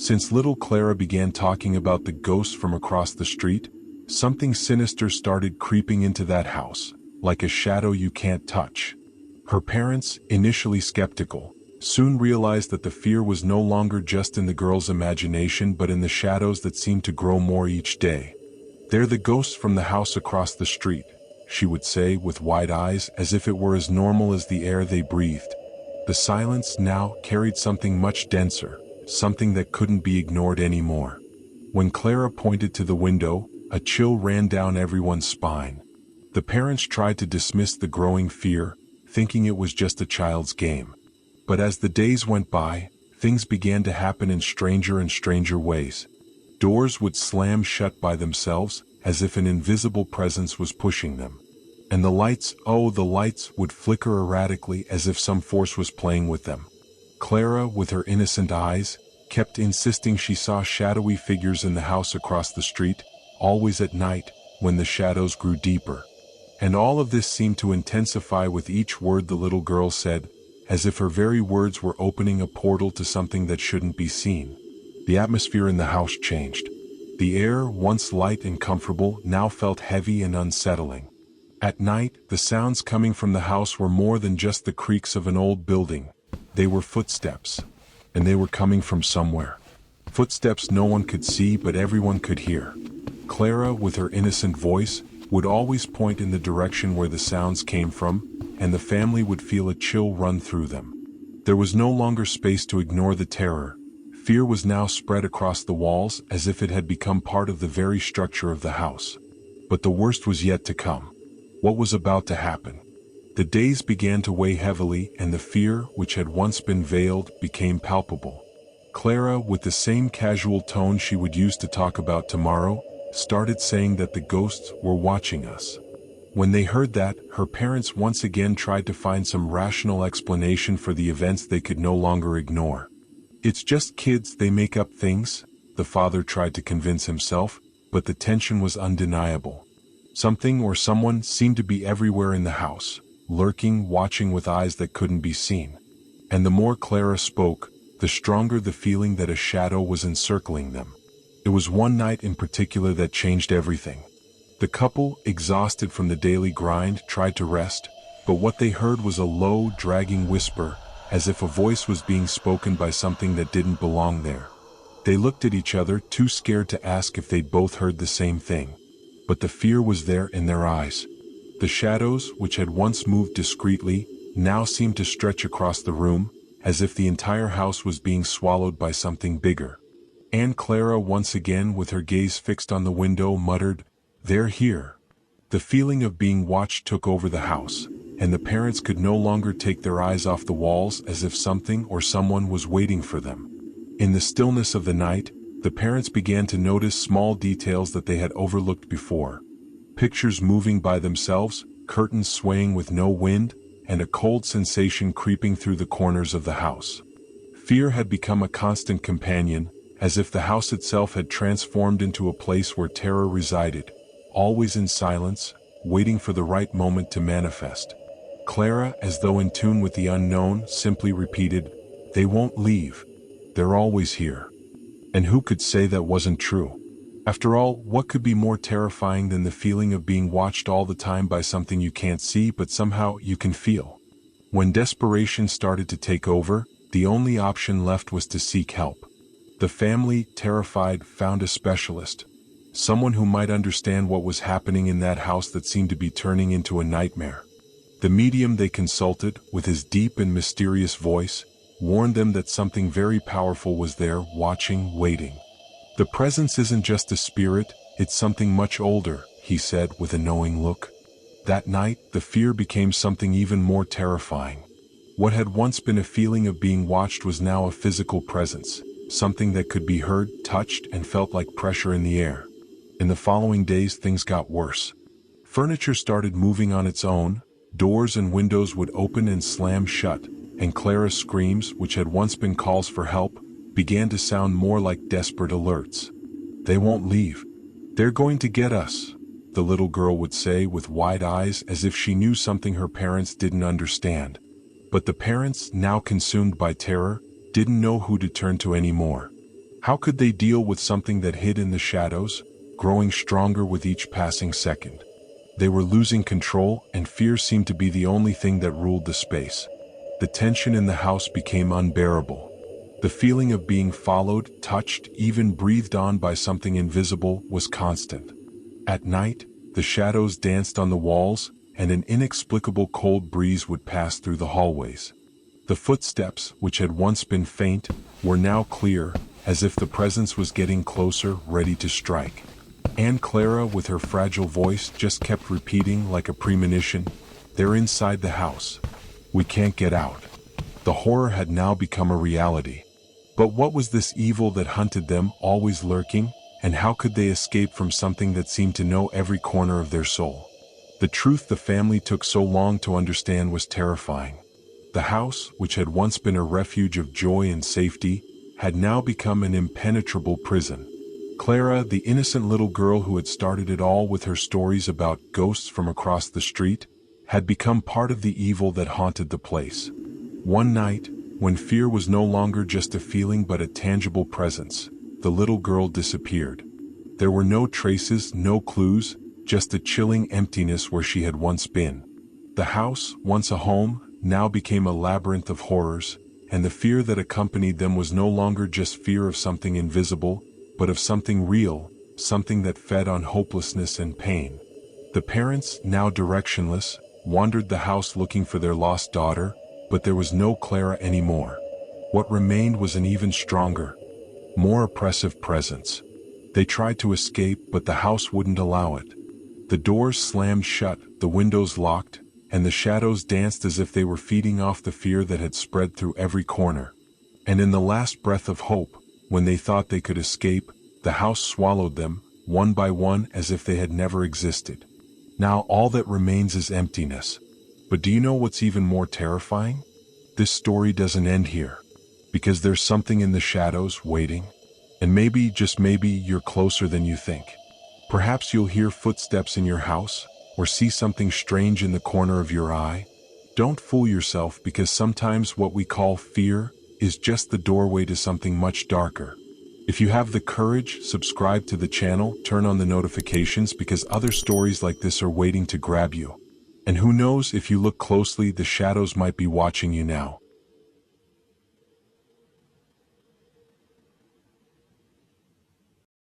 Since little Clara began talking about the ghosts from across the street, something sinister started creeping into that house, like a shadow you can't touch. Her parents, initially skeptical, soon realized that the fear was no longer just in the girl's imagination but in the shadows that seemed to grow more each day. "They're the ghosts from the house across the street," she would say with wide eyes as if it were as normal as the air they breathed. The silence now carried something much denser, something that couldn't be ignored anymore. When Clara pointed to the window, a chill ran down everyone's spine. The parents tried to dismiss the growing fear, thinking it was just a child's game. But as the days went by, things began to happen in stranger and stranger ways. Doors would slam shut by themselves, as if an invisible presence was pushing them. And the lights would flicker erratically as if some force was playing with them. Clara, with her innocent eyes, kept insisting she saw shadowy figures in the house across the street, always at night, when the shadows grew deeper. And all of this seemed to intensify with each word the little girl said, as if her very words were opening a portal to something that shouldn't be seen. The atmosphere in the house changed. The air, once light and comfortable, now felt heavy and unsettling. At night, the sounds coming from the house were more than just the creaks of an old building. They were footsteps. And they were coming from somewhere. Footsteps no one could see but everyone could hear. Clara, with her innocent voice, would always point in the direction where the sounds came from, and the family would feel a chill run through them. There was no longer space to ignore the terror. Fear was now spread across the walls as if it had become part of the very structure of the house. But the worst was yet to come. What was about to happen? The days began to weigh heavily, and the fear, which had once been veiled, became palpable. Clara, with the same casual tone she would use to talk about tomorrow, started saying that the ghosts were watching us. When they heard that, her parents once again tried to find some rational explanation for the events they could no longer ignore. "It's just kids, they make up things," the father tried to convince himself, but the tension was undeniable. Something or someone seemed to be everywhere in the house, lurking, watching with eyes that couldn't be seen. And the more Clara spoke, the stronger the feeling that a shadow was encircling them. It was one night in particular that changed everything. The couple, exhausted from the daily grind, tried to rest, but what they heard was a low, dragging whisper, as if a voice was being spoken by something that didn't belong there. They looked at each other, too scared to ask if they'd both heard the same thing. But the fear was there in their eyes. The shadows, which had once moved discreetly, now seemed to stretch across the room, as if the entire house was being swallowed by something bigger. And Clara, once again with her gaze fixed on the window, muttered, "They're here." The feeling of being watched took over the house, and the parents could no longer take their eyes off the walls, as if something or someone was waiting for them. In the stillness of the night, the parents began to notice small details that they had overlooked before. Pictures moving by themselves, curtains swaying with no wind, and a cold sensation creeping through the corners of the house. Fear had become a constant companion, as if the house itself had transformed into a place where terror resided, always in silence, waiting for the right moment to manifest. Clara, as though in tune with the unknown, simply repeated, "They won't leave. They're always here." And who could say that wasn't true? After all, what could be more terrifying than the feeling of being watched all the time by something you can't see but somehow you can feel? When desperation started to take over, the only option left was to seek help. The family, terrified, found a specialist. Someone who might understand what was happening in that house that seemed to be turning into a nightmare. The medium they consulted, with his deep and mysterious voice, warned them that something very powerful was there, watching, waiting. "The presence isn't just a spirit, it's something much older," he said with a knowing look. That night, the fear became something even more terrifying. What had once been a feeling of being watched was now a physical presence, something that could be heard, touched, and felt like pressure in the air. In the following days, things got worse. Furniture started moving on its own, doors and windows would open and slam shut, and Clara's screams, which had once been calls for help, began to sound more like desperate alerts. "They won't leave. They're going to get us," the little girl would say with wide eyes as if she knew something her parents didn't understand. But the parents, now consumed by terror, didn't know who to turn to anymore. How could they deal with something that hid in the shadows, growing stronger with each passing second? They were losing control, and fear seemed to be the only thing that ruled the space. The tension in the house became unbearable. The feeling of being followed, touched, even breathed on by something invisible was constant. At night, the shadows danced on the walls, and an inexplicable cold breeze would pass through the hallways. The footsteps, which had once been faint, were now clear, as if the presence was getting closer, ready to strike. And Clara, with her fragile voice, just kept repeating like a premonition, "They're inside the house. We can't get out." The horror had now become a reality. But what was this evil that hunted them, always lurking, and how could they escape from something that seemed to know every corner of their soul? The truth the family took so long to understand was terrifying. The house, which had once been a refuge of joy and safety, had now become an impenetrable prison. Clara, the innocent little girl who had started it all with her stories about ghosts from across the street, had become part of the evil that haunted the place. One night, when fear was no longer just a feeling but a tangible presence, the little girl disappeared. There were no traces, no clues, just a chilling emptiness where she had once been. The house, once a home, now became a labyrinth of horrors, and the fear that accompanied them was no longer just fear of something invisible, but of something real, something that fed on hopelessness and pain. The parents, now directionless, wandered the house looking for their lost daughter, but there was no Clara anymore. What remained was an even stronger, more oppressive presence. They tried to escape, but the house wouldn't allow it. The doors slammed shut, the windows locked, and the shadows danced as if they were feeding off the fear that had spread through every corner. And in the last breath of hope, when they thought they could escape, the house swallowed them, one by one, as if they had never existed. Now all that remains is emptiness. But do you know what's even more terrifying? This story doesn't end here. Because there's something in the shadows waiting. And maybe, just maybe, you're closer than you think. Perhaps you'll hear footsteps in your house, or see something strange in the corner of your eye. Don't fool yourself, because sometimes what we call fear is just the doorway to something much darker. If you have the courage, subscribe to the channel, turn on the notifications, because other stories like this are waiting to grab you. And who knows, if you look closely, the shadows might be watching you now.